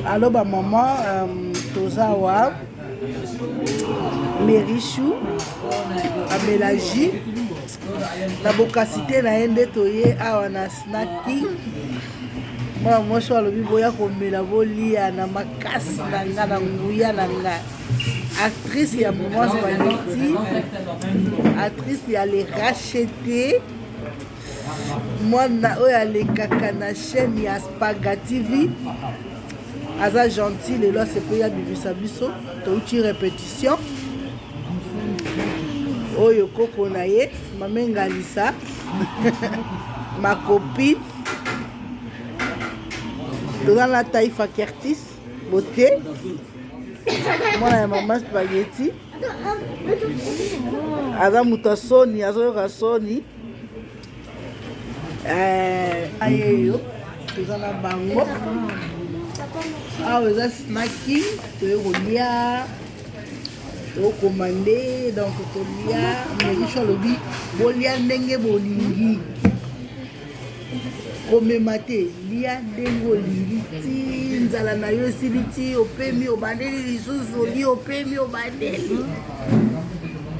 Alors, maman, Tozawa, Mérichou, Amélagi, la bocacité, la Ndetoye, Awana Snaki. Moi, je suis le biboya comme la volia, na makasi, na nguya, na actrice, il y a Maman Spaghetti, actrice, il y a les rachetés. Moi, il y a les caca na chaîne, il y a Spaghetti TV. Aza gentil, et là, c'est pour y a Bibisa Biso, tu répétition. Oyo Koko Naye, ma Mengalisa, ma copine. Dans la Taïfa Kertis, beauté. Moi, la Maman Spaghetti. Aza Mutasoni, Aza Soni. Ayeyo, dans la bango. Ah, vous avez snacking, tu es roulia, tu es commandé, donc tu es lia, mais je suis le bi, bolia nenge bolingi. Comme maté, lia dengo lingi, ti nzala na yo siliti, opemi obandeli lisusu, li opemi obandeli.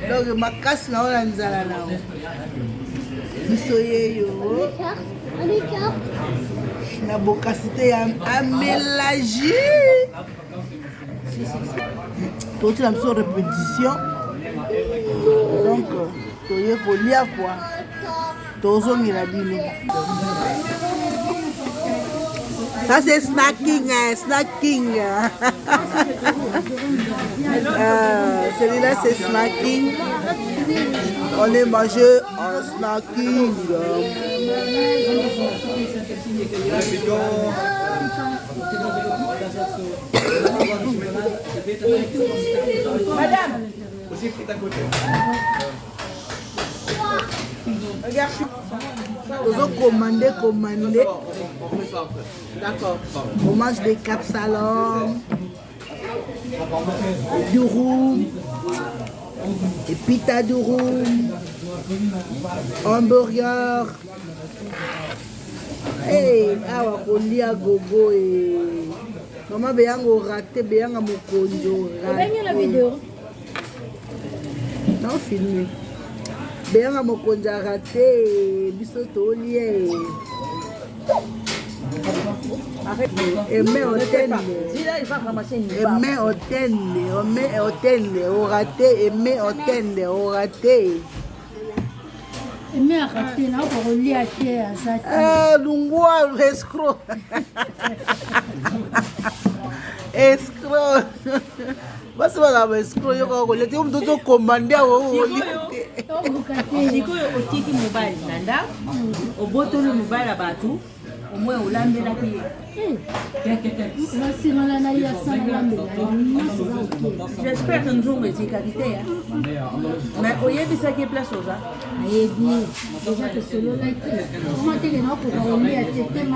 Donc ma casse na ona nzala na o. Bisoye yo. La bocacité à mélanger. Tout est en répétition. Donc, il faut lire quoi. Tout ça, il a dit. Ça, c'est snacking. Snacking. Celui-là, c'est snacking. On est mangé en snacking. Madame, regarde, vous avez commandé. D'accord. On mange des capsalons, du roux, des pita du roux, hamburger. Hey, awa kolia gogo et maman beyango raté beyanga mokonjo raté. La vidéo. Non filmé. Beyanga mokonjo raté biso tolie. Aimé hôtel. Aimé hôtel, au raté, aimé hôtel, au raté. Mais raté, non, pour relier à terre, ça. Ah, Lungwa, escroc. Escroc. Parce que la escroc, il y a des gens qui commandent au tiki mobile, nanda, au boto le mobile à Batou, au moins au lambe la pied. J'espère qu'un jour, mais c'est qualité. Mais au lieu de ça qui est place aux gens. Déjà que c'est le like. Comment tu es là pour relier à tes thèmes à